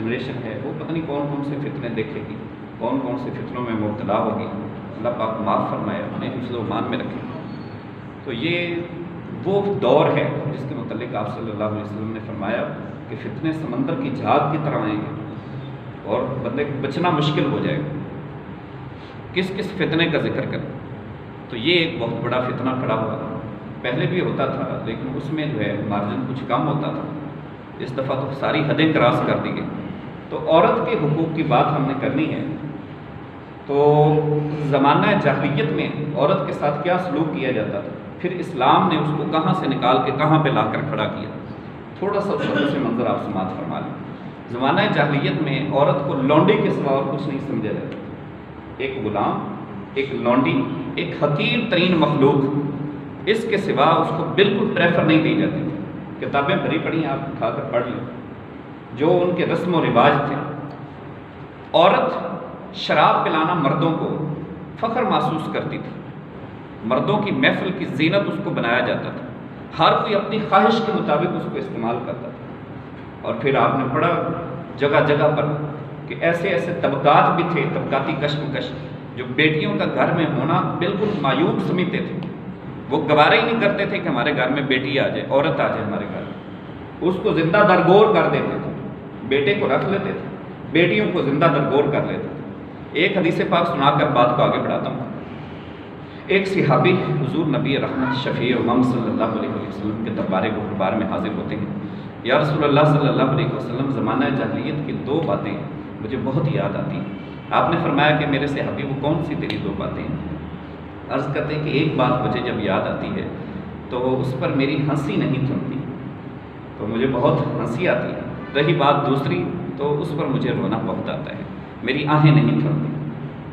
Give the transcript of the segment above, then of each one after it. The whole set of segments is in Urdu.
جنریشن ہے وہ پتہ نہیں کون کون سے فتنے دیکھے گی، کون کون سے فتنوں میں مبتلا ہوگی، اللہ پاک معاف فرمائے، اپنے حفظ و ایمان میں رکھے۔ تو یہ وہ دور ہے جس کے متعلق آپ صلی اللہ علیہ وسلم نے فرمایا کہ فتنے سمندر کی جھاگ کی طرح آئیں گے اور بندے کو بچنا مشکل ہو جائے گا۔ کس کس فتنے کا ذکر کریں؟ تو یہ ایک بہت بڑا فتنہ کھڑا ہوا، پہلے بھی ہوتا تھا لیکن اس میں جو ہے مارجن کچھ کم ہوتا تھا، اس دفعہ تو ساری حدیں کراس کر دی گئی۔ تو عورت کے حقوق کی بات ہم نے کرنی ہے۔ تو زمانہ جاہلیت میں عورت کے ساتھ کیا سلوک کیا جاتا تھا، پھر اسلام نے اس کو کہاں سے نکال کے کہاں پہ لا کر کھڑا کیا، تھوڑا سا سے منظر آپ سماعت فرما لیں۔ زمانہ جاہلیت میں عورت کو لونڈی کے سوا اور کچھ نہیں سمجھا جاتا، ایک غلام، ایک لونڈی، ایک حقیر ترین مخلوق، اس کے سوا اس کو بالکل پریفر نہیں دی جاتی تھی۔ کتابیں بھری پڑھی ہیں، آپ اٹھا کر پڑھ لیں، جو ان کے رسم و رواج تھے۔ عورت شراب پلانا مردوں کو فخر محسوس کرتی تھی، مردوں کی محفل کی زینت اس کو بنایا جاتا تھا، ہر کوئی اپنی خواہش کے مطابق اس کو استعمال کرتا تھا۔ اور پھر آپ نے پڑھا جگہ جگہ پر کہ ایسے ایسے طبقات بھی تھے، طبقاتی کشمکش، جو بیٹیوں کا گھر میں ہونا بالکل معیوب سمجھتے تھے، وہ گوارا ہی نہیں کرتے تھے کہ ہمارے گھر میں بیٹی آ جائے، عورت آ جائے ہمارے گھر میں، اس کو زندہ درگور کر دیتے تھے، بیٹے کو رکھ لیتے تھے، بیٹیوں کو زندہ درگور کر لیتے تھے۔ ایک حدیث پاک سنا کر بات کو آگے بڑھاتا ہوں۔ ایک صحابی حضور نبی رحمت شفیع امم صلی اللہ علیہ وسلم کے دربار میں حاضر ہوتے ہیں۔ یا رسول اللہ صلی اللہ علیہ وسلم، زمانہ جاہلیت کی دو باتیں مجھے بہت یاد آتی ہیں۔ آپ نے فرمایا کہ میرے صحابی وہ کون سی تیری دو باتیں ہیں؟ عرض کرتے ہیں کہ ایک بات مجھے جب یاد آتی ہے تو اس پر میری ہنسی نہیں تھمتی، تو مجھے بہت ہنسی آتی ہے، رہی بات دوسری تو اس پر مجھے رونا بہت آتا ہے، میری آہیں نہیں تھمتی۔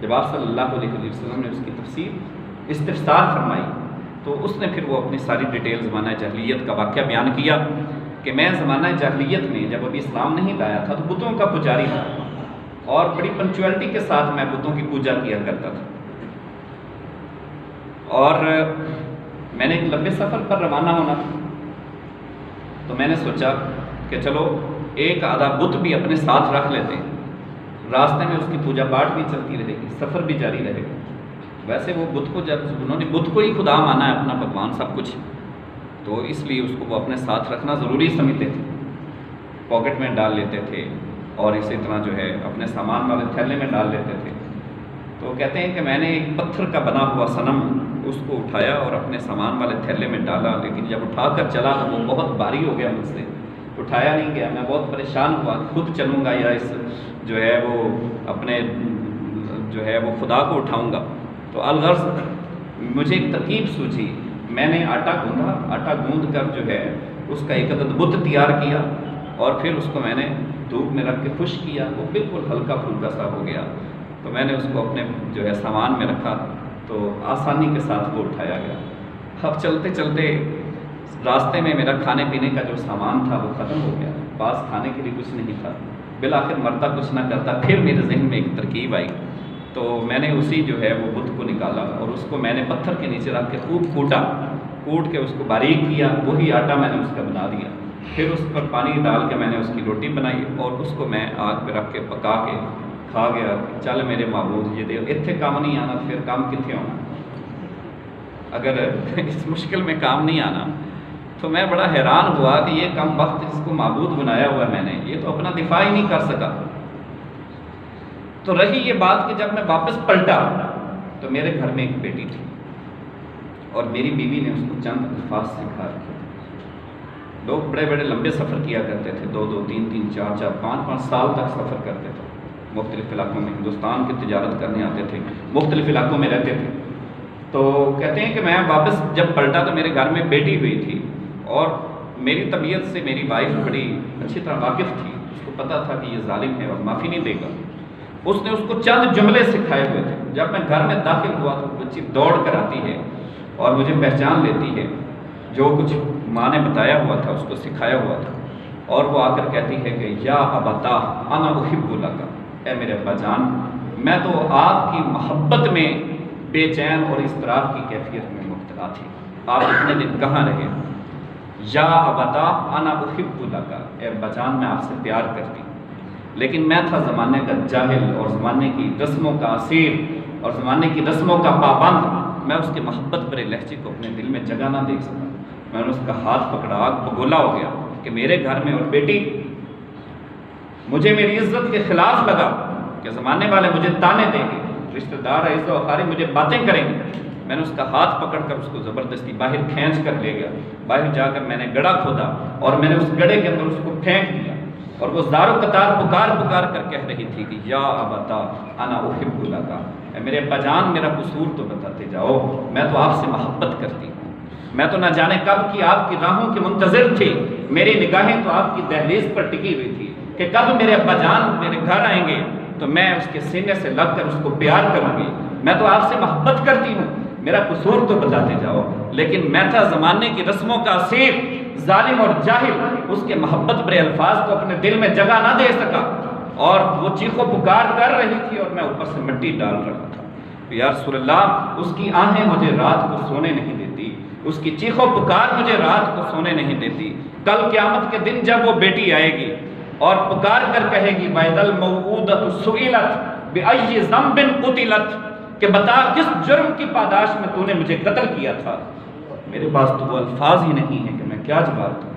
جب آپ صلی اللہ علیہ وسلم نے اس کی تفسیر استفسار فرمائی تو اس نے پھر وہ اپنی ساری ڈیٹیل زمانہ جاہلیت کا واقعہ بیان کیا کہ میں زمانہ جاہلیت میں جب ابھی اسلام نہیں لایا تھا تو بتوں کا پجاری تھا، اور بڑی پنچویلٹی کے ساتھ میں بتوں کی پوجا کیا کرتا تھا۔ اور میں نے ایک لمبے سفر پر روانہ ہونا تھا، تو میں نے سوچا کہ چلو ایک آدھا بت بھی اپنے ساتھ رکھ لیتے ہیں، راستے میں اس کی پوجا پاٹ بھی چلتی رہے گی، سفر بھی جاری رہے گا۔ ویسے وہ بت کو جب انہوں نے بت کو ہی خدا مانا ہے، اپنا بھگوان سب کچھ، تو اس لیے اس کو وہ اپنے ساتھ رکھنا ضروری سمجھتے تھے، پاکٹ میں ڈال لیتے تھے، اور اسی طرح جو ہے اپنے سامان والے تھیلے میں ڈال لیتے تھے۔ تو کہتے ہیں کہ میں نے ایک پتھر کا بنا ہوا صنم اس کو اٹھایا اور اپنے سامان والے تھیلے میں ڈالا، لیکن جب اٹھا کر چلا تو وہ بہت بھاری ہو گیا، مجھ سے اٹھایا نہیں گیا۔ میں بہت پریشان ہوا، خود چلوں گا یا اس جو ہے وہ اپنے جو ہے وہ خدا کو اٹھاؤں گا۔ تو الغرض مجھے ایک ترکیب سوچی، میں نے آٹا گوندھا، آٹا گوندھ کر جو ہے اس کا ایک عدد بت تیار کیا، اور پھر اس کو میں نے دھوپ میں رکھ کے خشک کیا، وہ بالکل ہلکا پھلکا سا ہو گیا۔ تو میں نے اس کو اپنے جو ہے سامان میں رکھا، تو آسانی کے ساتھ وہ اٹھایا گیا۔ اب چلتے چلتے راستے میں میرا کھانے پینے کا جو سامان تھا وہ ختم ہو گیا، پاس کھانے کے لیے کچھ نہیں تھا۔ بالآخر مرتا کچھ نہ کرتا، پھر میرے ذہن میں ایک ترکیب آئی، تو میں نے اسی جو ہے وہ بت کو نکالا اور اس کو میں نے پتھر کے نیچے رکھ کے خوب کوٹ کے اس کو باریک کیا، وہی آٹا میں نے اس کا بنا دیا، پھر اس پر پانی ڈال کے میں نے اس کی روٹی بنائی اور اس کو میں آگ پہ رکھ کے پکا کے کھا گیا۔ چل میرے معبود، یہ دے اتنے کام نہیں آنا، پھر کام کتنے ہونا؟ اگر اس مشکل میں کام نہیں آنا تو میں بڑا حیران ہوا کہ یہ کم وقت جس کو معبود بنایا ہوا میں نے، یہ تو اپنا دفاع ہی نہیں کر سکا۔ تو رہی یہ بات کہ جب میں واپس پلٹا تو میرے گھر میں ایک بیٹی تھی، اور میری بیوی نے اس کو چند الفاظ سکھا رکھے تھے۔ لوگ بڑے بڑے لمبے سفر کیا کرتے تھے، 2 3 3 4 4 5 5 سال تک سفر کرتے تھے، مختلف علاقوں میں ہندوستان کی تجارت کرنے آتے تھے، مختلف علاقوں میں رہتے تھے۔ تو کہتے ہیں کہ میں واپس جب پلٹا تو میرے گھر میں بیٹی ہوئی تھی، اور میری طبیعت سے میری وائف بڑی اچھی طرح واقف تھی، اس کو پتہ تھا کہ یہ ظالم ہے اور معافی نہیں دے گا۔ اس نے اس کو چند جملے سکھائے ہوئے تھے۔ جب میں گھر میں داخل ہوا تو بچی دوڑ کر آتی ہے اور مجھے پہچان لیتی ہے، جو کچھ ماں نے بتایا ہوا تھا، اس کو سکھایا ہوا تھا، اور وہ آ کر کہتی ہے کہ یا ابتا انا احب لک، اے میرے ابا جان، میں تو آپ کی محبت میں بے چین اور اضطراب کی کیفیت میں مبتلا تھی، آپ اتنے دن کہاں رہے؟ یا ابتا انا احب لک، اے ابا جان میں آپ سے پیار کرتی ہوں۔ لیکن میں تھا زمانے کا جاہل اور زمانے کی رسموں کا اسیر اور زمانے کی رسموں کا پابند۔ میں اس کے محبت بھرے لہجے کو اپنے دل میں جگہ نہ دیکھ سکا۔ میں نے اس کا ہاتھ پکڑا، آگ بگولا ہو گیا کہ میرے گھر میں اور بیٹی، مجھے میری عزت کے خلاف لگا کہ زمانے والے مجھے تانے دیں گے، رشتہ دار عزت و اقارب مجھے باتیں کریں گے۔ میں نے اس کا ہاتھ پکڑ کر اس کو زبردستی باہر کھینچ کر لے گیا۔ باہر جا کر میں نے گڑھا کھودا اور میں نے اس گڑھے کے اندر اس کو پھینک دیا، اور وہ زار و قطار پکار پکار کر کہہ رہی تھی کہ یا ابتا انا احب لک، اے میرے ابا جان میرا قصور تو بتاتے جاؤ، میں تو آپ سے محبت کرتی ہوں۔ میں تو نہ جانے کب کی آپ کی راہوں کی منتظر تھی، میری نگاہیں تو آپ کی دہلیز پر ٹکی ہوئی تھی کہ کب میرے ابا جان میرے گھر آئیں گے تو میں اس کے سینے سے لگ کر اس کو پیار کروں گی۔ میں تو آپ سے محبت کرتی ہوں، میرا قصور تو بتاتے جاؤ۔ لیکن میں تھا زمانے کی رسموں کا اسیر، ظالم اور جاہل، اس کے محبت بھرے الفاظ کو اپنے دل میں جگہ نہ دے سکا، اور وہ چیخ و پکار کر رہی تھی اور میں اوپر سے مٹی ڈال رہا تھا۔ یا رسول اللہ، اس کی آہیں مجھے رات کو سونے نہیں دیتی، اس کی چیخ و پکار مجھے رات کو سونے نہیں دیتی۔ کل قیامت کے دن جب وہ بیٹی آئے گی اور پکار کر کہے گی وَإِذَا الْمَوْءُودَةُ سُئِلَتْ بِأَيِّ ذَنبٍ قُتِلَتْ، کہ بتا کس جرم کی پاداش میں تو نے مجھے قتل کیا تھا، میرے پاس تو وہ الفاظ ہی نہیں ہیں کہ میں کیا جواب دوں۔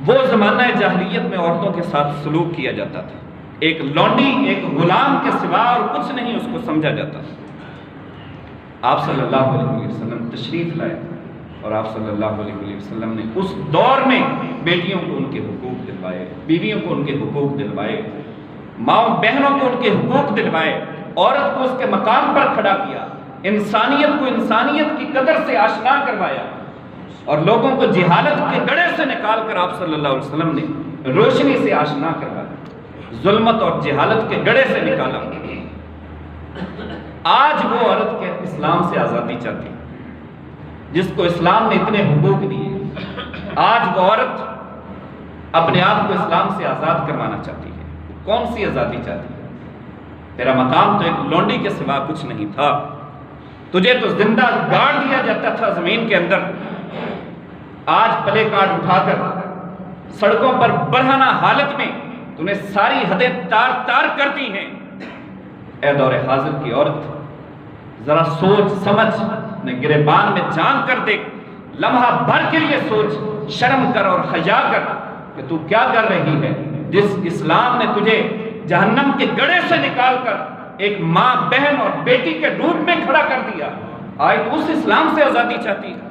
وہ زمانہ جاہلیت میں عورتوں کے ساتھ سلوک کیا جاتا تھا، ایک لونڈی ایک غلام کے سوا اور کچھ نہیں اس کو سمجھا جاتا تھا۔ آپ صلی اللہ علیہ وسلم تشریف لائے اور آپ صلی اللہ علیہ وسلم نے اس دور میں بیٹیوں کو ان کے حقوق دلوائے، بیویوں کو ان کے حقوق دلوائے، ماؤں بہنوں کو ان کے حقوق دلوائے، عورت کو اس کے مقام پر کھڑا کیا، انسانیت کو انسانیت کی قدر سے آشنا کروایا، اور لوگوں کو جہالت کے گڑھے سے نکال کر آپ صلی اللہ علیہ وسلم نے روشنی سے آشنا کروایا، ظلمت اور جہالت کے گڑھے سے نکالا۔ آج وہ عورت کے اسلام سے آزادی چاہتی، جس کو اسلام نے اتنے حقوق دیے، آج وہ عورت اپنے آپ کو اسلام سے آزاد کروانا چاہتی ہے۔ کون سی آزادی چاہتی ہے؟ تیرا مقام تو ایک لونڈی کے سوا کچھ نہیں تھا، تجھے تو زندہ گاڑ دیا جاتا تھا زمین کے اندر، آج پلے کارڈ اٹھا کر سڑکوں پر برہنہ حالت میں تو نے ساری حدیں تار تار کر دی ہیں۔ اے دور حاضر کی عورت، ذرا سوچ سمجھ، نے گریبان میں جان کر دیکھ، لمحہ بھر کے لیے سوچ، شرم کر اور حیا کر کہ تو کیا کر رہی ہے۔ جس اسلام نے تجھے جہنم کے گڑھے سے نکال کر ایک ماں بہن اور بیٹی کے روپ میں کھڑا کر دیا، آج تو اس اسلام سے آزادی چاہتی ہے۔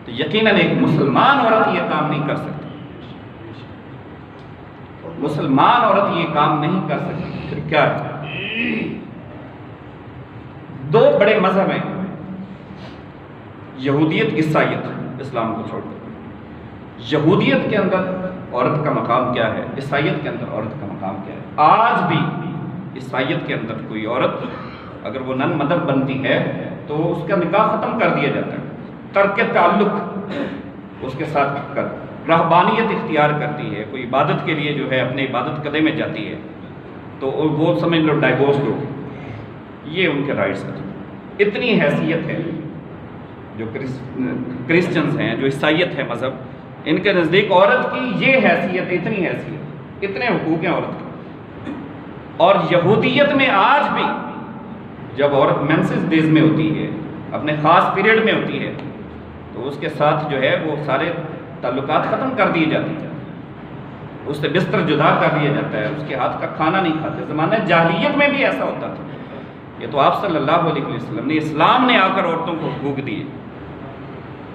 تو یقیناً ایک مسلمان عورت یہ کام نہیں کر سکتی، مسلمان عورت یہ کام نہیں کر سکتی۔ پھر کیا ہے؟ دو بڑے مذہب ہیں، یہودیت عیسائیت، اسلام کو چھوڑ کر۔ یہودیت کے اندر عورت کا مقام کیا ہے، عیسائیت کے اندر عورت کا مقام کیا ہے؟ آج بھی عیسائیت کے اندر کوئی عورت اگر وہ نن مدر بنتی ہے تو اس کا نکاح ختم کر دیا جاتا ہے، ترک تعلق اس کے ساتھ کر رہبانیت اختیار کرتی ہے، کوئی عبادت کے لیے جو ہے اپنے عبادت قدے میں جاتی ہے تو وہ سمجھ لو ڈائیورس ہو، یہ ان کے رائٹس ہیں۔ اتنی حیثیت ہے جو کرسچنز ہیں، جو عیسائیت ہے مذہب، ان کے نزدیک عورت کی یہ حیثیت، اتنی حیثیت، اتنے حقوق ہیں عورت کے۔ اور یہودیت میں آج بھی جب عورت مینسز ڈیز میں ہوتی ہے، اپنے خاص پیریڈ میں ہوتی ہے، تو اس کے ساتھ جو ہے وہ سارے تعلقات ختم کر دیے جاتے ہیں، اس سے بستر جدا کر دیا جاتا ہے، اس کے ہاتھ کا کھانا نہیں کھاتے۔ زمانہ جاہلیت میں بھی ایسا ہوتا تھا۔ یہ تو آپ صلی اللہ علیہ وسلم نے، اسلام نے آ کر عورتوں کو حقوق دیے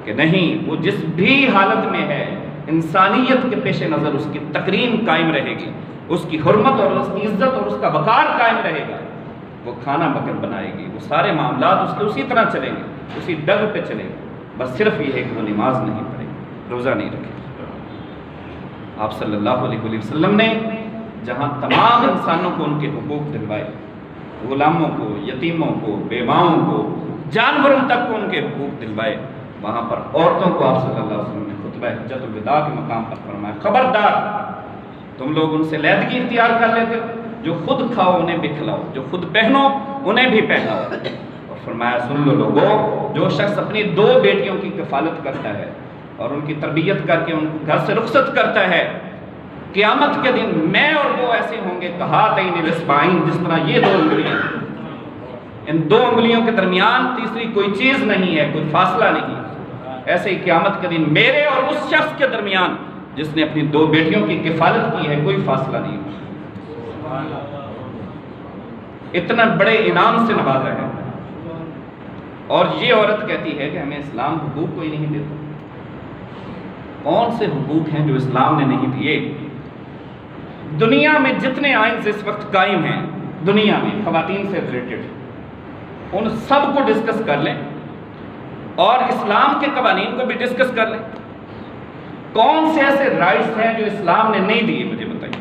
کہ نہیں، وہ جس بھی حالت میں ہے انسانیت کے پیش نظر اس کی تکریم قائم رہے گی، اس کی حرمت اور اس کی عزت اور اس کا وقار قائم رہے گا۔ وہ کھانا مگر بنائے گی، وہ سارے معاملات اس کے اسی طرح چلیں گے، اسی ڈگ پہ چلیں گے، بس صرف یہ ہے کہ وہ نماز نہیں پڑھے گی، روزہ نہیں رکھے گی۔ آپ صلی اللہ علیہ وسلم نے جہاں تمام انسانوں کو ان کے حقوق دلوائے، غلاموں کو، یتیموں کو، بیواؤں کو، جانوروں تک کو ان کے حقوق دلوائے، وہاں پر عورتوں کو آپ صلی اللہ علیہ وسلم نے خطبہ حجۃ الوداع کے مقام پر فرمایا، خبردار تم لوگ ان سے علیحدگی اختیار کر لیتے ہو، جو خود کھاؤ انہیں بھی کھلاؤ، جو خود پہنو انہیں بھی پہناؤ۔ اور فرمایا سن لو لوگوں، جو شخص اپنی 2 بیٹیوں کی کفالت کرتا ہے اور ان کی تربیت کر کے ان کو گھر سے رخصت کرتا ہے، قیامت کے دن میں اور وہ ایسے ہوں گے کہاتین الاصبعین، جس طرح یہ 2 انگلیاں، ان 2 انگلیوں کے درمیان تیسری کوئی چیز نہیں ہے، کوئی فاصلہ نہیں ہے، ایسے ہی قیامت کے دن میرے اور اس شخص کے درمیان جس نے اپنی 2 بیٹیوں کی کفالت کی ہے کوئی فاصلہ نہیں ہے۔ اتنا بڑے انعام سے نوازا ہے، اور یہ عورت کہتی ہے کہ ہمیں اسلام حقوق کوئی نہیں دیتا۔ کون سے حقوق ہیں جو اسلام نے نہیں دیے؟ دنیا میں جتنے آئین اس وقت قائم ہیں دنیا میں خواتین سے ریلیٹڈ، ان سب کو ڈسکس کر لیں اور اسلام کے قوانین کو بھی ڈسکس کر لیں۔ کون سے ایسے رائٹس ہیں جو اسلام نے نہیں دیے؟ مجھے بتائیے۔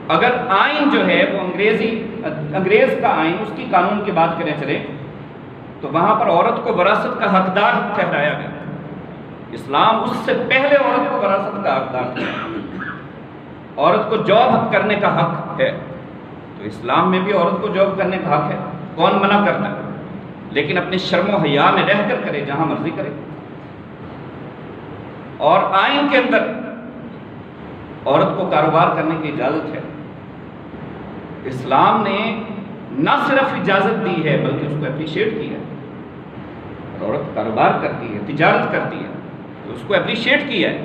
اگر آئین جو ہے وہ انگریز کا آئین، اس کی قانون کی بات کریں چلے تو وہاں پر عورت کو وراثت کا حقدار ٹھہرایا گیا۔ اسلام اس سے پہلے عورت کو وراثت کا حقدار تھا۔ عورت کو جاب کرنے کا حق ہے، تو اسلام میں بھی عورت کو جاب کرنے کا حق ہے، کون منع کرتا ہے؟ لیکن اپنی شرم و حیا میں رہ کر کرے، جہاں مرضی کرے۔ اور آئین کے اندر عورت کو کاروبار کرنے کی اجازت ہے۔ اسلام نے نہ صرف اجازت دی ہے بلکہ اس کو اپریشیٹ کیا ہے۔ عورت کاروبار کرتی ہے، تجارت کرتی ہے تو اس کو اپریشیٹ کیا ہے۔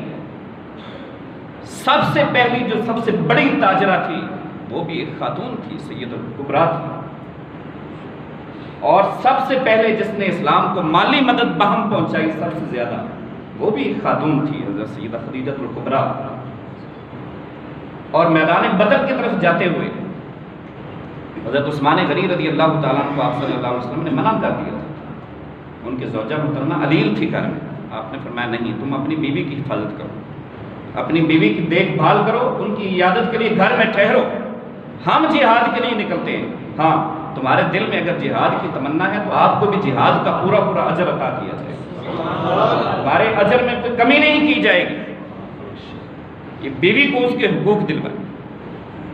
سب سے پہلی جو سب سے بڑی تاجرہ تھی وہ بھی ایک خاتون تھی، سید الکبریٰ تھی، اور سب سے پہلے جس نے اسلام کو مالی مدد باہم پہنچائی سب سے زیادہ وہ بھی ایک خاتون تھی، حضرت سیدہ خدیجہ الکبریٰ۔ اور میدان بدر کی طرف جاتے ہوئے حضرت عثمان غنی رضی اللہ تعالیٰ عنہ کو آپ صلی اللہ علیہ وسلم نے منع کر دیا تھا۔ ان کے زوجہ محترمہ علیل تھی گھر میں، آپ نے فرمایا نہیں، تم اپنی بیوی کی حفاظت کرو، اپنی بیوی کی دیکھ بھال کرو، ان کی عیادت کے لیے گھر میں ٹھہرو، ہم جہاد کے لیے نکلتے ہیں، ہاں تمہارے دل میں اگر جہاد کی تمنا ہے تو آپ کو بھی جہاد کا پورا پورا اجر عطا کیا جائے گا، تمہارے اجر میں کوئی کمی نہیں کی جائے گی۔ یہ بیوی کو اس کے حقوق دلوائے۔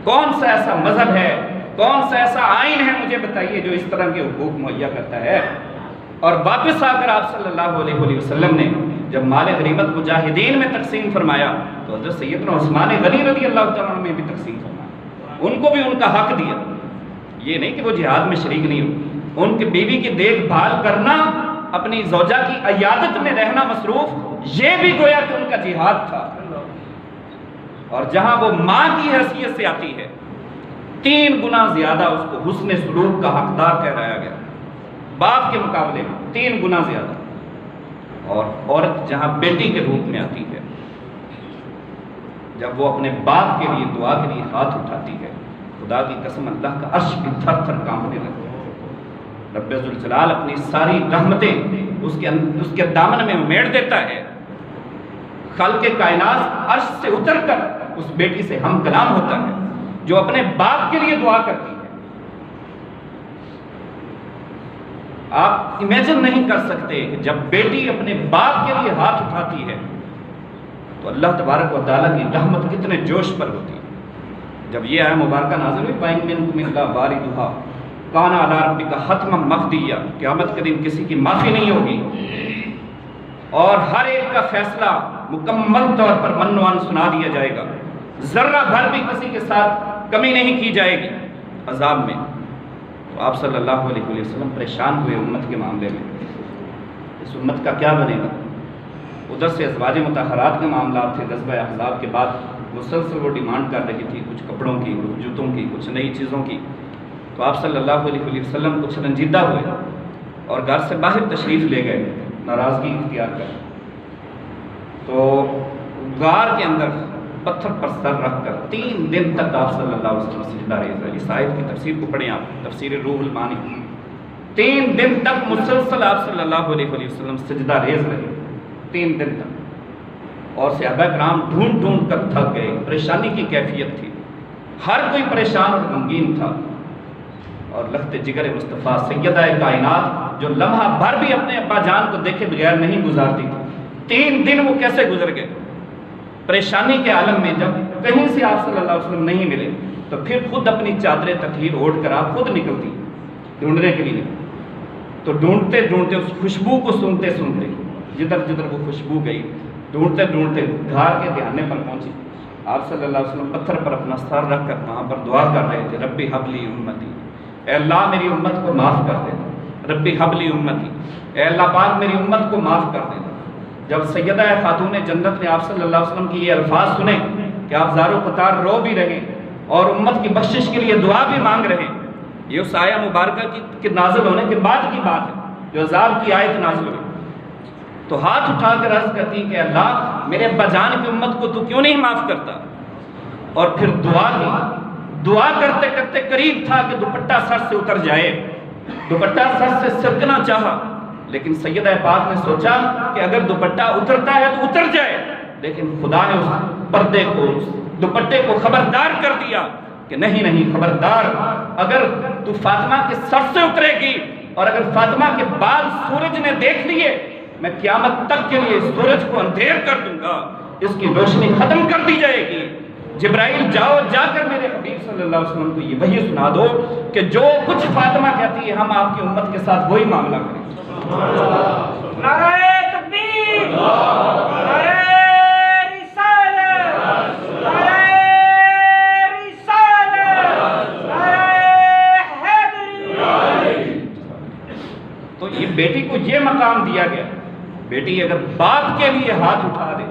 کون سا ایسا مذہب ہے، کون سا ایسا آئین ہے مجھے بتائیے جو اس طرح کے حقوق مہیا کرتا ہے؟ اور واپس آ کر آپ صلی اللہ علیہ وسلم نے جب مال غنیمت مجاہدین میں تقسیم فرمایا تو حضرت سیدنا عثمان غنی رضی اللہ تعالیٰ عنہ میں بھی تقسیم فرمایا، ان کو بھی ان کا حق دیا۔ یہ نہیں کہ وہ جہاد میں شریک نہیں ہو، ان کی بیوی کی دیکھ بھال کرنا، اپنی زوجہ کی عیادت میں رہنا مصروف، یہ بھی گویا کہ ان کا جہاد تھا۔ اور جہاں وہ ماں کی حیثیت سے آتی ہے 3 گنا زیادہ اس کو حسن سلوک کا حقدار ٹھہرایا گیا، باپ کے مقابلے میں 3 گنا زیادہ۔ اور عورت جہاں بیٹی کے روپ میں آتی ہے، جب وہ اپنے باپ کے لیے دعا کے لیے ہاتھ اٹھاتی ہے، خدا کی قسم اللہ کا عرش بھی تھر تھر کانپنے لگتا ہے۔ رب ذوالجلال اپنی ساری رحمتیں اس کے دامن میں امیڑ دیتا ہے۔ خلق کائنات عرش سے اتر کر اس بیٹی سے ہم کلام ہوتا ہے جو اپنے باپ کے لیے دعا کرتی ہے۔ آپ امیجن نہیں کر سکتے کہ جب بیٹی اپنے باپ کے لیے ہاتھ اٹھاتی ہے تو اللہ تبارک و تعالیٰ کی رحمت کتنے جوش پر ہوتی ہے۔ جب یہ آیا مبارکہ نازل ہوئی وَإِن مِّنكُمْ إِلَّا وَارِدُهَا كَانَ عَلَىٰ رَبِّكَ حَتْمًا مَقْضِيًّا، قیامت کے دن کسی کی معافی نہیں ہوگی اور ہر ایک کا فیصلہ مکمل طور پر منوان سنا دیا جائے گا، ذرہ بھر بھی کسی کے ساتھ کمی نہیں کی جائے گی عذاب میں۔ تو آپ صلی اللہ علیہ وسلم پریشان ہوئے امت کے معاملے میں، اس امت کا کیا بنے گا؟ ادھر سے ازواج مطہرات کے معاملات تھے، غزوہ احزاب کے بعد مسلسل وہ ڈیمانڈ کر رہی تھی، کچھ کپڑوں کی، کچھ جوتوں کی، کچھ نئی چیزوں کی۔ تو آپ صلی اللہ علیہ وسلم کچھ رنجیدہ ہوئے اور گھر سے باہر تشریف لے گئے، ناراضگی اختیار کر۔ تو غار کے اندر پتھر پر سر رکھ کر 3 دن تک آپ صلی اللہ علیہ وسلم سجدہ ریز رہے۔ اس آیت کی تفسیر کو پڑھیں آپ، تفسیر روح المعانی۔ 3 دن تک مسلسل آپ صلی اللہ علیہ وسلم سجدہ ریز رہے، 3 دن تک۔ اور صحابہ کرام ڈھونڈ ڈھونڈ کر تھک گئے، پریشانی کی کیفیت تھی، ہر کوئی پریشان اور غمگین تھا۔ اور لخت جگر مصطفیٰ سیدہ کائنات جو لمحہ بھر بھی اپنے ابا جان کو دیکھے بغیر نہیں گزارتی تھی، 3 دن وہ کیسے گزر گئے پریشانی کے عالم میں۔ جب کہیں سے آپ صلی اللہ علیہ وسلم نہیں ملے تو پھر خود اپنی چادریں تطہیر اوڑھ کر آپ خود نکلتی ڈھونڈنے کے لیے۔ تو ڈھونڈتے ڈھونڈتے اس خوشبو کو سنتے سنتے جدھر جدھر وہ خوشبو گئی ڈھونڈتے ڈھونڈتے گھاٹ کے دھیانے پر پہنچی. آپ صلی اللہ علیہ وسلم پتھر پر اپنا سر رکھ کر وہاں پر دعا کر رہے تھے, ربی حبلی امتی, اے اللہ میری امت کو معاف کر دینا, ربی حبلی امتی, اے اللہ پاک میری امت کو معاف کر دینا. جب سیدہ خاتون جنت نے آپ صلی اللہ علیہ وسلم کی یہ الفاظ سنے کہ آپ زار و قطار رو بھی رہے اور امت کی بخشش کے لیے دعا بھی مانگ رہے ہیں, یہ اس آیہ مبارکہ کی نازل ہونے کے بعد کی بات ہے جو عذاب کی آیت نازل ہوئی. تو ہاتھ اٹھا کر عرض کرتی کہ اللہ میرے ابا جان کی امت کو تو کیوں نہیں معاف کرتا. اور پھر دعا کی. دعا کرتے کرتے قریب تھا کہ دوپٹہ سر سے اتر جائے, دوپٹہ سر سے سرکنا چاہا, لیکن سیدہ پاک نے سوچا کہ اگر دوپٹہ اترتا ہے تو اتر جائے, لیکن خدا نے اس پردے کو, اس دوپٹے کو خبردار کر دیا کہ نہیں خبردار, اگر تو فاطمہ کے سر سے اترے گی اور اگر فاطمہ کے بال سورج نے دیکھ لیے, میں قیامت تک کے لیے سورج کو اندھیر کر دوں گا, اس کی روشنی ختم کر دی جائے گی. جبرائیل جاؤ, جا کر میرے حبیب صلی اللہ علیہ وسلم کو یہ وحی سنا دو کہ جو کچھ فاطمہ کہتی ہے ہم آپ کی امت کے ساتھ وہی معاملہ کریں. نعرہ تکبیر, نعرہ رسالت, نعرہ رسالت, نعرہ حیدری. تو یہ بیٹی کو یہ مقام دیا گیا. بیٹی اگر باپ کے لیے ہاتھ اٹھا دے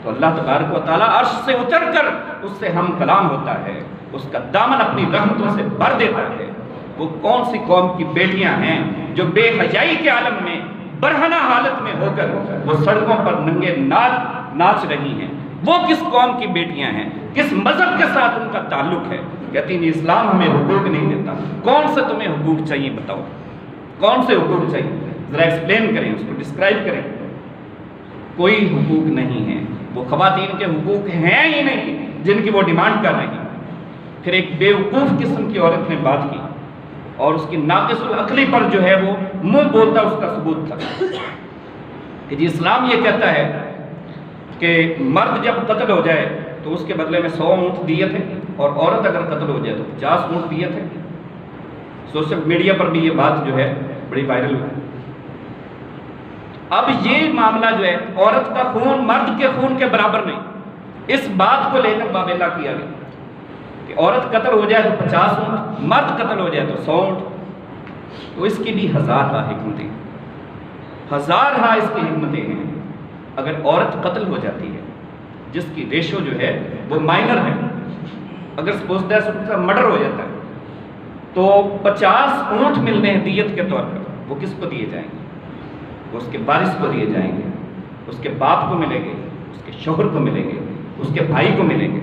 تو اللہ تبارک و تعالیٰ عرش سے اتر کر اس سے ہم کلام ہوتا ہے, اس کا دامن اپنی رحمتوں سے بھر دیتا ہے. وہ کون سی قوم کی بیٹیاں ہیں جو بے حیائی کے عالم میں برہنہ حالت میں ہو کر وہ سڑکوں پر ننگے ناچ رہی ہیں؟ وہ کس قوم کی بیٹیاں ہیں, کس مذہب کے ساتھ ان کا تعلق ہے؟ کہتی ہیں اسلام ہمیں حقوق نہیں دیتا. کون سے تمہیں حقوق چاہیے بتاؤ, کون سے حقوق چاہیے ذرا ایکسپلین کریں, اس کو ڈسکرائب کریں. کوئی حقوق نہیں ہے, وہ خواتین کے حقوق ہیں ہی نہیں جن کی وہ ڈیمانڈ کر رہی ہیں. پھر ایک بیوقوف قسم کی عورت نے بات کی اور اس کی ناقص العقلی پر جو ہے وہ منہ بولتا اس کا ثبوت تھا کہ جی اسلام یہ کہتا ہے کہ مرد جب قتل ہو جائے تو اس کے بدلے میں 100 اونٹ دیت ہے, اور عورت اگر قتل ہو جائے تو 50 اونٹ دیت ہے. سوشل میڈیا پر بھی یہ بات جو ہے بڑی وائرل ہوئی. اب یہ معاملہ جو ہے عورت کا خون مرد کے خون کے برابر نہیں, اس بات کو لے کر بابیلہ کیا گیا کہ عورت قتل ہو جائے تو 50 اونٹ, مرد قتل ہو جائے تو 100 اونٹ. تو اس کی بھی ہزارہ حکمتیں, ہزارہ اس کی حکمتیں ہیں. اگر عورت قتل ہو جاتی ہے جس کی ریشو جو ہے وہ مائنر ہے, اگر سپوز دیٹ اس کا مرڈر ہو جاتا ہے تو 50 اونٹ ملنے ہیں دیت کے طور پر. وہ کس کو دیے جائیں گے؟ وہ اس کے وارث کو دیے جائیں گے, اس کے باپ کو ملیں گے, اس کے شوہر کو ملیں گے, اس کے بھائی کو ملیں گے,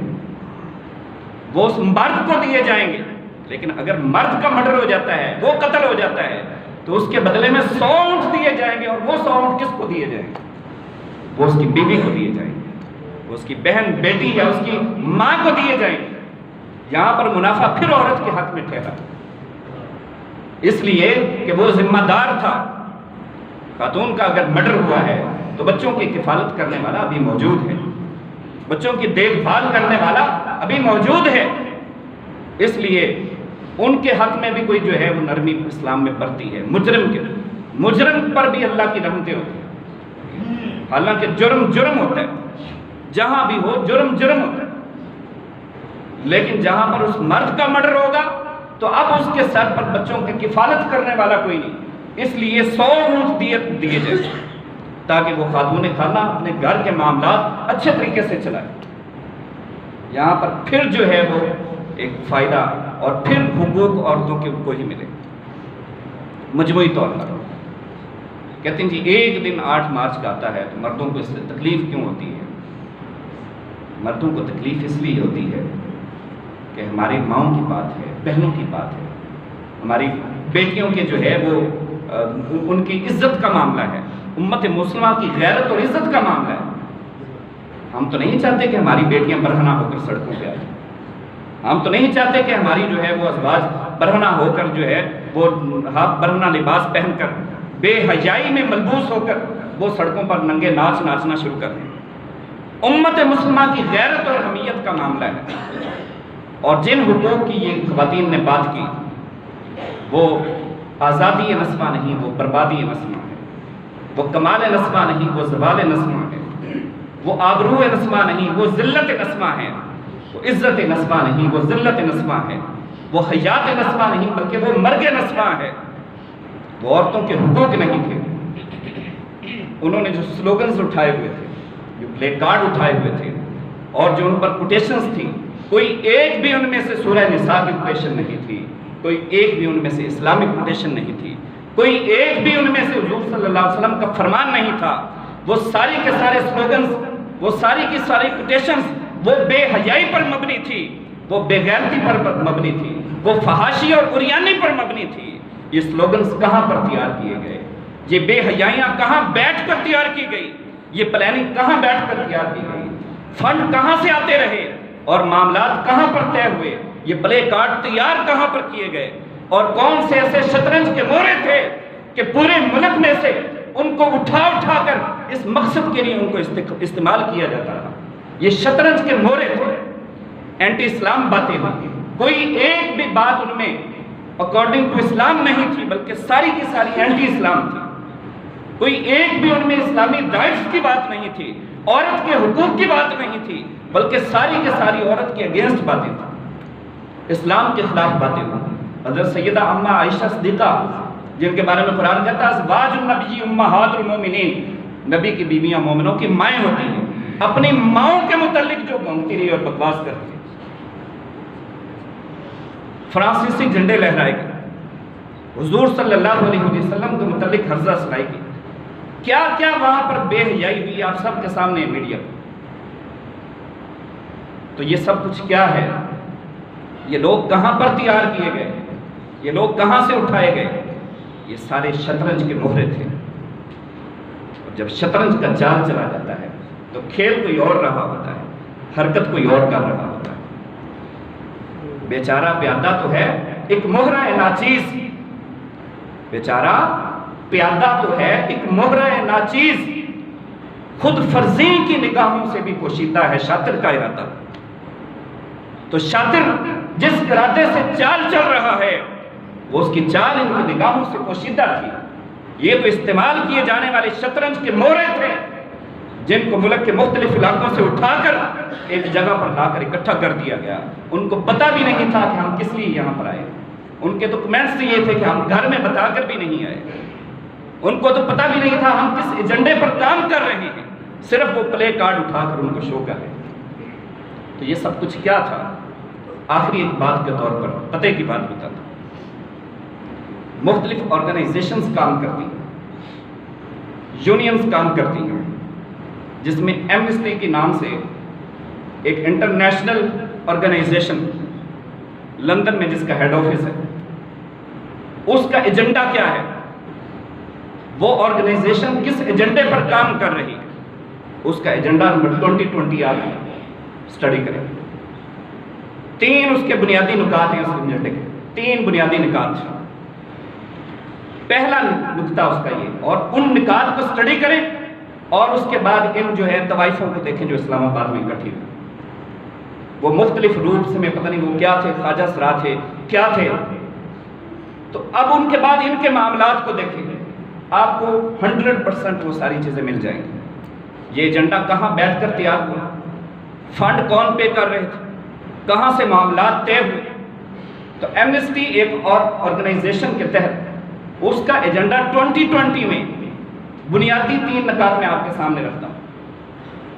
وہ اس مرد کو دیے جائیں گے. لیکن اگر مرد کا مرڈر ہو جاتا ہے, وہ قتل ہو جاتا ہے, تو اس کے بدلے میں 100 اونٹ دیے جائیں گے. اور وہ 100 اونٹ کس کو دیے جائیں گے؟ وہ اس کی بیوی کو دیے جائیں گے, وہ اس کی بہن بیٹی یا اس کی ماں کو دیے جائیں گے. یہاں پر منافع پھر عورت کے حق میں ٹھہرا, اس لیے کہ وہ ذمہ دار تھا. خاتون کا اگر مرڈر ہوا ہے تو بچوں کی کفالت کرنے والا ابھی موجود ہے, بچوں کی دیکھ بھال کرنے والا ابھی موجود ہے. اس لیے ان کے حق میں بھی کوئی جو ہے وہ نرمی اسلام میں برتی ہے. مجرم پر بھی اللہ کی رحمتیں ہوتی ہیں, حالانکہ جرم ہوتا ہے, جہاں بھی ہو جرم ہوتا ہے. لیکن جہاں پر اس مرد کا مرڈر ہوگا تو اب اس کے سر پر بچوں کی کفالت کرنے والا کوئی نہیں. اس لیے 100 اونٹ دیت دیے جائے تاکہ وہ خاتون خانہ اپنے گھر کے معاملات اچھے طریقے سے چلائے. یہاں پر پھر جو ہے وہ ایک فائدہ اور پھر حقوق عورتوں کے کو ہی ملے مجموعی طور پر. کہتے ہیں جی ایک دن 8 مارچ کا آتا ہے تو مردوں کو اس سے تکلیف کیوں ہوتی ہے؟ مردوں کو تکلیف اس لیے ہوتی ہے کہ ہماری ماؤں کی بات ہے, بہنوں کی بات ہے, ہماری بیٹیوں کے جو ہے وہ ان کی عزت کا معاملہ ہے, امت مسلمہ کی غیرت اور عزت کا معاملہ ہے. ہم تو نہیں چاہتے کہ ہماری بیٹیاں برہنہ ہو کر سڑکوں پہ آئیں, ہم تو نہیں چاہتے کہ ہماری جو ہے وہ ازواج برہنہ ہو کر جو ہے وہ ہاتھ برہنہ لباس پہن کر بے حیائی میں ملبوس ہو کر وہ سڑکوں پر ننگے ناچنا شروع کر دیں. امت مسلمہ کی غیرت اور حمیت کا معاملہ ہے. اور جن حقوق کی یہ خواتین نے بات کی وہ آزادی نسواں نہیں, وہ بربادی نسواں ہے. وہ کمال نسواں نہیں, وہ زوال نسواں ہے. وہ آبرو نسمہ نہیں، وہ ذلت نسمہ ہے، وہ عزت نسمہ نہیں، وہ ذلت نسمہ ہے، وہ حیات نسمہ نہیں بلکہ وہ مرگ نسمہ ہے۔ وہ عورتوں کے حقوق نہیں تھے۔ انہوں نے جو سلوگنز اٹھائے ہوئے تھے، جو پلے کارڈ اٹھائے ہوئے تھے اور جو ان پر کوٹیشنز تھی، کوئی ایک بھی ان میں سے سورہ نساء کی کوٹیشن نہیں تھی، کوئی ایک بھی ان میں سے اسلامک کوٹیشن نہیں تھی، کوئی ایک بھی ان میں سے حضور صلی اللہ علیہ وسلم کا فرمان نہیں تھا۔ وہ ساری کے سارے سلوگنز، وہ ساری کی ساری کوٹیشنز وہ بے حیائی پر مبنی تھی، وہ بے غیرتی پر مبنی تھی، وہ فحاشی اور عریانی پر مبنی تھی۔ یہ سلوگنز کہاں پر تیار کیے گئے؟ یہ بے حیائیاں کہاں بیٹھ کر تیار کی گئی؟ یہ پلاننگ کہاں بیٹھ کر تیار کی گئی؟ فنڈ کہاں سے آتے رہے اور معاملات کہاں پر طے ہوئے؟ یہ پلے کارڈ تیار کہاں پر کیے گئے؟ اور کون سے ایسے شطرنج کے مورے تھے کہ پورے ملک میں سے ان کو اٹھا اٹھا کر اس مقصد کے لیے ان کو استعمال کیا جاتا رہا؟ یہ شطرنج کے مورے تھے۔ اینٹی اسلام باتیں ہوئی، کوئی ایک بھی بات ان میں اکارڈنگ ٹو اسلام نہیں تھی، بلکہ ساری کی ساری اینٹی اسلام تھی۔ کوئی ایک بھی ان میں اسلامی رائٹس کی بات نہیں تھی، عورت کے حقوق کی بات نہیں تھی، بلکہ ساری کے ساری عورت کے اگینسٹ باتیں تھیں، اسلام کے خلاف باتیں ہوئی۔ حضرت سیدہ اماں عائشہ صدیقہ، جن کے بارے میں قرآن کہتا ہے ازواج النبی امہات المومنین، نبی کی بیویاں مومنوں کی مائیں ہوتی ہیں، اپنی ماؤں کے متعلق جو گھومتی رہی اور بکواس کرتی، فرانسیسی جھنڈے لہرائے گئے، حضور صلی اللہ علیہ وسلم کے متعلق ہرزہ سنائی گئی، کیا کیا وہاں پر بے حیائی ہوئی آپ سب کے سامنے میڈیا۔ تو یہ سب کچھ کیا ہے؟ یہ لوگ کہاں پر تیار کیے گئے؟ یہ لوگ کہاں سے اٹھائے گئے؟ یہ سارے شطرنج کے مہرے تھے۔ اور جب شطرنج کا جال چلا جاتا ہے تو کھیل کوئی اور رہا ہوتا ہے، حرکت کوئی اور کر رہا ہوتا ہے۔ بیچارہ پیادہ تو ہے ایک مہرہ ناچیز، بیچارہ پیادہ تو ہے ایک مہرہ ناچیز، خود فرضی کی نگاہوں سے بھی پوشیدہ ہے شاطر کا ارادہ۔ تو شاطر جس ارادے سے چال چل رہا ہے وہ اس کی چال ان کی نگاہوں سے پوشیدہ تھی۔ یہ تو استعمال کیے جانے والے شطرنج کے مورے تھے جن کو ملک کے مختلف علاقوں سے اٹھا کر ایک جگہ پر لا کر اکٹھا کر دیا گیا۔ ان کو پتہ بھی نہیں تھا کہ ہم کس لیے یہاں پر آئے۔ ان کے تو کمنٹس یہ تھے کہ ہم گھر میں بتا کر بھی نہیں آئے۔ ان کو تو پتہ بھی نہیں تھا ہم کس ایجنڈے پر کام کر رہے ہیں، صرف وہ پلے کارڈ اٹھا کر ان کو شو کر رہے ہیں۔ تو یہ سب کچھ کیا تھا؟ آخری ایک بات کے طور پر پتے کی بات بتا تھا، مختلف آرگنائزیشنز کام کرتی ہیں، یونینز کام کرتی ہیں، جس میں ایمنسٹی کے نام سے ایک انٹرنیشنل آرگنائزیشن لندن میں جس کا ہیڈ آفس ہے، اس کا ایجنڈا کیا ہے، وہ آرگنائزیشن کس ایجنڈے پر کام کر رہی ہے، اس کا ایجنڈا نمبر 2020 آپ اسٹڈی کریں۔ 3 اس کے بنیادی نکات ہیں، اس ایجنڈے کے 3 بنیادی نکات ہیں۔ پہلا نکتہ اس کا یہ، اور ان نکات کو اسٹڈی کریں اور اس کے بعد ان جو ہے طوائفوں کو دیکھیں جو اسلام آباد میں اکٹھی ہوئی۔ وہ مختلف روپ سے میں پتہ نہیں وہ کیا تھے، خواجہ سرا تھے، کیا تھے۔ تو اب ان کے بعد ان کے معاملات کو دیکھیں، آپ کو 100% وہ ساری چیزیں مل جائیں گی۔ یہ ایجنڈا کہاں بیٹھ کر تیار ہوا، فنڈ کون پے کر رہے تھے، کہاں سے معاملات طے ہوئے۔ تو ایمنسٹی ایک اور آرگنائزیشن کے تحت اس کا ایجنڈا 2020 میں بنیادی 3 نکات میں آپ کے سامنے رکھتا ہوں۔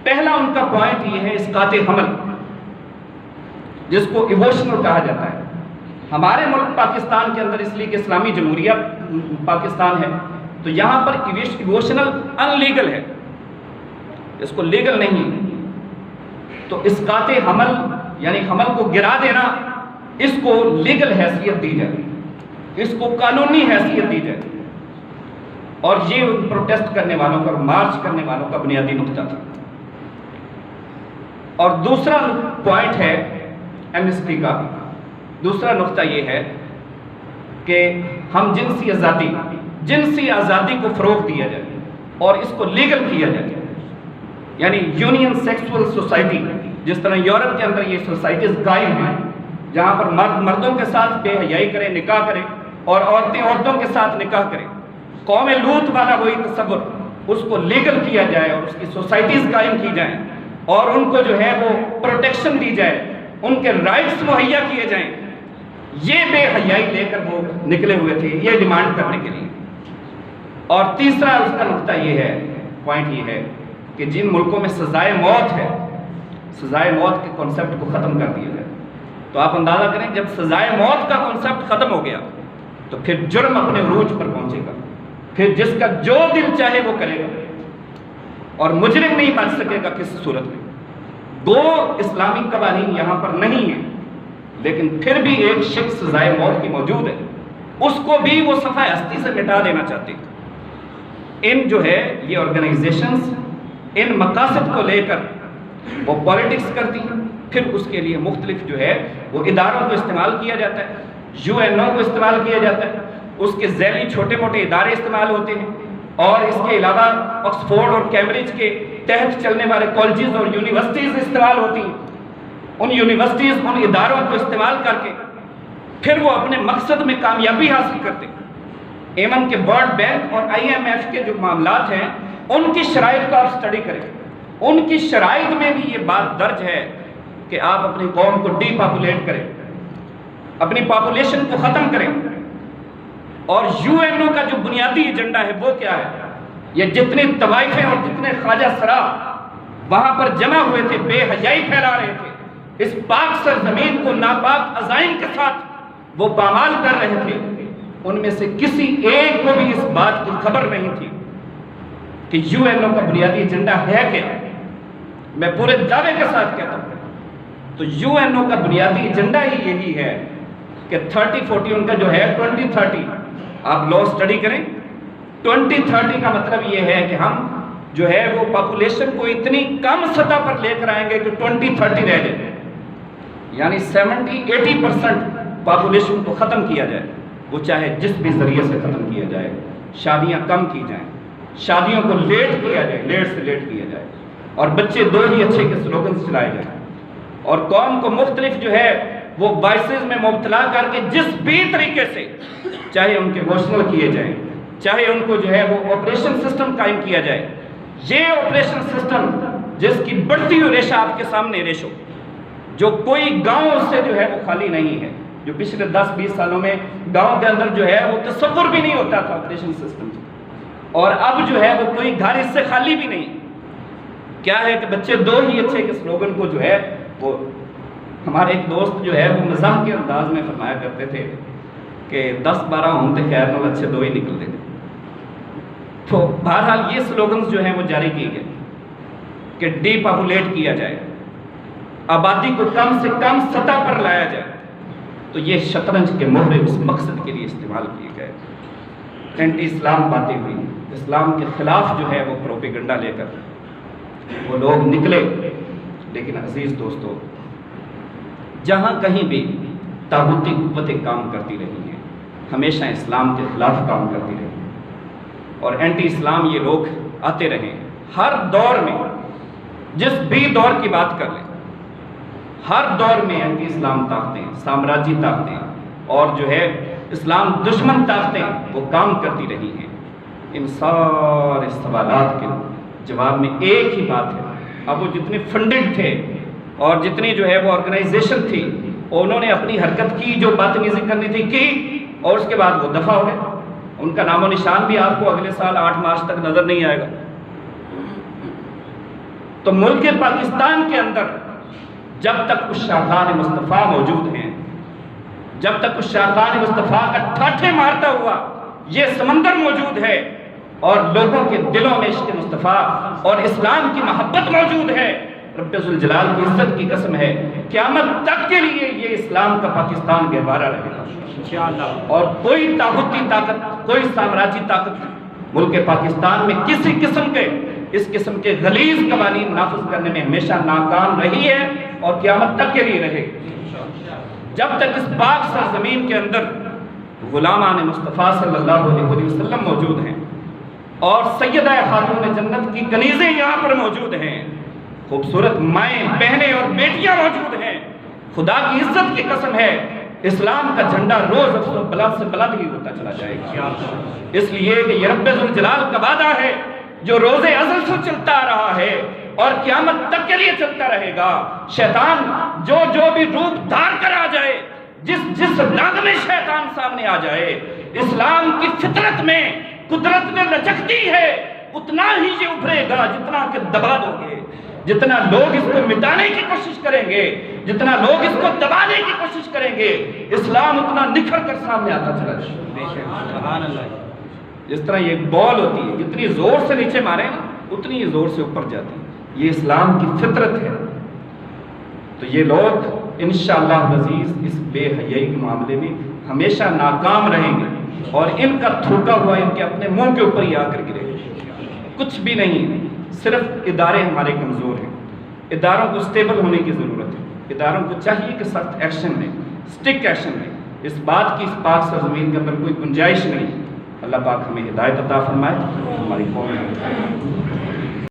پہلا ان کا پوائنٹ یہ ہے اسقاط حمل، جس کو ایووشنل کہا جاتا ہے۔ ہمارے ملک پاکستان کے اندر اس لیے کہ اسلامی جمہوریہ پاکستان ہے تو یہاں پر ایووشنل ان لیگل ہے، اس کو لیگل نہیں۔ تو اسقاط حمل یعنی حمل کو گرا دینا، اس کو لیگل حیثیت دی جائے، اس کو قانونی حیثیت دی جائے۔ اور یہ پروٹیسٹ کرنے والوں کا، مارچ کرنے والوں کا بنیادی نقطہ تھا۔ اور دوسرا پوائنٹ ہے ایمنسٹی کا، دوسرا نقطہ یہ ہے کہ ہم جنسی آزادی کو فروغ دیا جائے اور اس کو لیگل کیا جائے، یعنی یونین سیکسول سوسائٹی، جس طرح یورپ کے اندر یہ سوسائٹیز قائم ہیں جہاں پر مرد مردوں کے ساتھ بے حیائی کریں، نکاح کریں، اور عورتیں عورتوں کے ساتھ نکاح کریں۔ قوم لوط والا وہی تصور اس کو لیگل کیا جائے اور اس کی سوسائٹیز قائم کی جائیں اور ان کو جو ہے وہ پروٹیکشن دی جائے، ان کے رائٹس مہیا کیے جائیں، یہ بے حیائی لے کر وہ نکلے ہوئے تھے یہ ڈیمانڈ کرنے کے لیے۔ اور تیسرا اس کا نقطہ یہ ہے، پوائنٹ یہ ہے کہ جن ملکوں میں سزائے موت ہے، سزائے موت کے کنسیپٹ کو ختم کر دیا جائے۔ تو آپ اندازہ کریں جب سزائے موت کا کنسیپٹ ختم ہو گیا تو پھر جرم اپنے عروج پر پہنچے گا، پھر جس کا جو دل چاہے وہ کرے گا اور مجرم نہیں بچ سکے گا کس صورت میں۔ دو اسلامی قوانین یہاں پر نہیں ہیں، لیکن پھر بھی ایک شک سزائے موت کی موجود ہے، اس کو بھی وہ صفحہ ہستی سے مٹا دینا چاہتے ہیں۔ ان جو ہے یہ آرگنائزیشنز ان مقاصد کو لے کر وہ پالیٹکس کرتی ہیں، پھر اس کے لیے مختلف جو ہے وہ اداروں کو استعمال کیا جاتا ہے، UN کو استعمال کیا جاتا ہے، اس کے ذیلی چھوٹے موٹے ادارے استعمال ہوتے ہیں، اور اس کے علاوہ آکسفورڈ اور کیمبرج کے تحت چلنے والے کالجز اور یونیورسٹیز استعمال ہوتی ہیں۔ ان یونیورسٹیز ان اداروں کو استعمال کر کے پھر وہ اپنے مقصد میں کامیابی حاصل کرتے ہیں۔ ایمن کے ورلڈ بینک اور IMF کے جو معاملات ہیں ان کی شرائط کو آپ سٹڈی کریں، ان کی شرائط میں بھی یہ بات درج ہے کہ آپ اپنی قوم کو ڈی پاپولیٹ کریں، اپنی پاپولیشن کو ختم کریں۔ اور UN کا جو بنیادی ایجنڈا ہے وہ کیا ہے؟ یہ جتنے طوائفیں اور جتنے خواجہ سرا وہاں پر جمع ہوئے تھے بے حیائی پھیلا رہے تھے، اس پاک سرزمین کو ناپاک عزائم کے ساتھ وہ پامال کر رہے تھے، ان میں سے کسی ایک کو بھی اس بات کی خبر نہیں تھی کہ UN کا بنیادی ایجنڈا ہے کیا۔ میں پورے دعوے کے ساتھ کہتا ہوں تو UN کا بنیادی ایجنڈا ہی یہی ہے کہ 30-40 ان کا جو ہے 2030، آپ لو سٹڈی کریں، 2030 کا مطلب یہ ہے کہ ہم جو ہے وہ پاپولیشن کو اتنی کم سطح پر لے کر آئیں گے کہ 2030 رہ جائے، یعنی 70-80% پاپولیشن کو ختم کیا جائے، وہ چاہے جس بھی ذریعے سے ختم کیا جائے، شادیاں کم کی جائیں، شادیوں کو لیٹ کیا جائے، لیٹ سے لیٹ کیا جائے، اور بچے دو ہی اچھے کے سلوگنز چلائے جائیں، اور قوم کو مختلف جو ہے وہ وائسز میں مبتلا کر کے جس بھی طریقے سے چاہے ان کے ایموشنل کیے جائیں، چاہے ان کو جو ہے وہ آپریشن سسٹم قائم کیا جائے۔ یہ آپریشن سسٹم جس کی بڑھتی ہوئی ریشہ آپ کے سامنے ریشو، جو کوئی گاؤں سے جو ہے وہ خالی نہیں ہے، جو پچھلے 10-20 سالوں میں گاؤں کے اندر جو ہے وہ تصور بھی نہیں ہوتا تھا آپریشن سسٹم، اور اب جو ہے وہ کوئی گھر اس سے خالی بھی نہیں۔ کیا ہے کہ بچے دو ہی اچھے کے سلوگن کو جو ہے وہ ہمارے ایک دوست جو ہے وہ مزاح کے انداز میں فرمایا کرتے تھے کہ 10-12 ہوں تو خیر نال اچھے دو ہی نکلتے تھے۔ تو بہرحال یہ سلوگنز جو ہیں وہ جاری کیے گئے کہ ڈی پاپولیٹ کیا جائے، آبادی کو کم سے کم سطح پر لایا جائے، تو یہ شطرنج کے مہرے اس مقصد کے لیے استعمال کیے گئے۔ اینٹی اسلام باتیں ہوئی، اسلام کے خلاف جو ہے وہ پروپیگنڈا لے کر وہ لوگ نکلے۔ لیکن عزیز دوستو، جہاں کہیں بھی طاغوتی قوتیں کام کرتی رہی ہیں، ہمیشہ اسلام کے خلاف کام کرتی رہی ہیں، اور اینٹی اسلام یہ لوگ آتے رہے ہیں۔ ہر دور میں جس بھی دور کی بات کر لیں، ہر دور میں اینٹی اسلام طاقتیں، سامراجی طاقتیں اور جو ہے اسلام دشمن طاقتیں وہ کام کرتی رہی ہیں۔ ان سارے سوالات کے جواب میں ایک ہی بات ہے، اب وہ جتنے فنڈڈ تھے اور جتنی جو ہے وہ آرگنائزیشن تھی، انہوں نے اپنی حرکت کی، جو بدتمیزی کرنی تھی کی، اور اس کے بعد وہ دفع ہو گئے۔ ان کا نام و نشان بھی آپ کو اگلے سال 8 مارچ تک نظر نہیں آئے گا۔ تو ملک پاکستان کے اندر جب تک اس شاہدان مصطفیٰ موجود ہیں، جب تک اس شاہدان مصطفیٰ کا ٹھاٹھے مارتا ہوا یہ سمندر موجود ہے، اور لوگوں کے دلوں میں عشق مصطفیٰ اور اسلام کی محبت موجود ہے، رب ذوالجلال کی عزت کی قسم ہے قیامت تک کے لیے یہ اسلام کا پاکستان گہوارہ رہے گا انشاءاللہ۔ اور کوئی طاغوتی طاقت، کوئی سامراجی طاقت ملک پاکستان میں کسی قسم کے اس قسم کے غلیظ قوانین نافذ کرنے میں ہمیشہ ناکام رہی ہے اور قیامت تک کے لیے رہے گی۔ جب تک اس پاک سرزمین کے اندر غلامان مصطفیٰ صلی اللہ علیہ وسلم موجود ہیں اور سیدہ خاتون جنت کی کنیزیں یہاں پر موجود ہیں، خوبصورت مائیں، بہنیں اور بیٹیاں موجود ہیں، خدا کی عزت کی قسم ہے اسلام کا جھنڈا روز افسر بلند سے بلند ہی ہوتا چلا جائے گا۔ اس لیے کہ یہ رب ذوالجلال کا وعدہ ہے جو روز ازل سے چلتا آ رہا ہے اور قیامت تک کے لیے چلتا رہے گا۔ شیطان جو بھی روپ دھار کر آ جائے، جس رنگ میں شیطان سامنے آ جائے، اسلام کی فطرت میں قدرت میں لچکتی ہے، اتنا ہی یہ ابھرے گا جتنا کہ دبا دو گے۔ جتنا لوگ اس کو مٹانے کی کوشش کریں گے، جتنا لوگ اس کو دبانے کی کوشش کریں گے، اسلام اتنا نکھر کر سامنے آتا چلا جائے۔ جس طرح یہ بال ہوتی ہے، جتنی زور سے نیچے مارے نا اتنی ہی زور سے اوپر جاتی ہے۔ یہ اسلام کی فطرت ہے۔ تو یہ لوگ انشاءاللہ العزیز اس بے حیائی کے معاملے میں ہمیشہ ناکام رہیں گے، اور ان کا تھوکا ہوا ان کے اپنے منہ کے اوپر ہی آ کر گرے گا۔ کچھ بھی نہیں، صرف ادارے ہمارے کمزور ہیں۔ اداروں کو اسٹیبل ہونے کی ضرورت ہے۔ اداروں کو چاہیے کہ سخت ایکشن لیں، سٹک ایکشن لیں۔ اس بات کی اس پاک سرزمین کے اندر کوئی گنجائش نہیں۔ اللہ پاک ہمیں ہدایت عطا فرمائے، ہماری قوم میں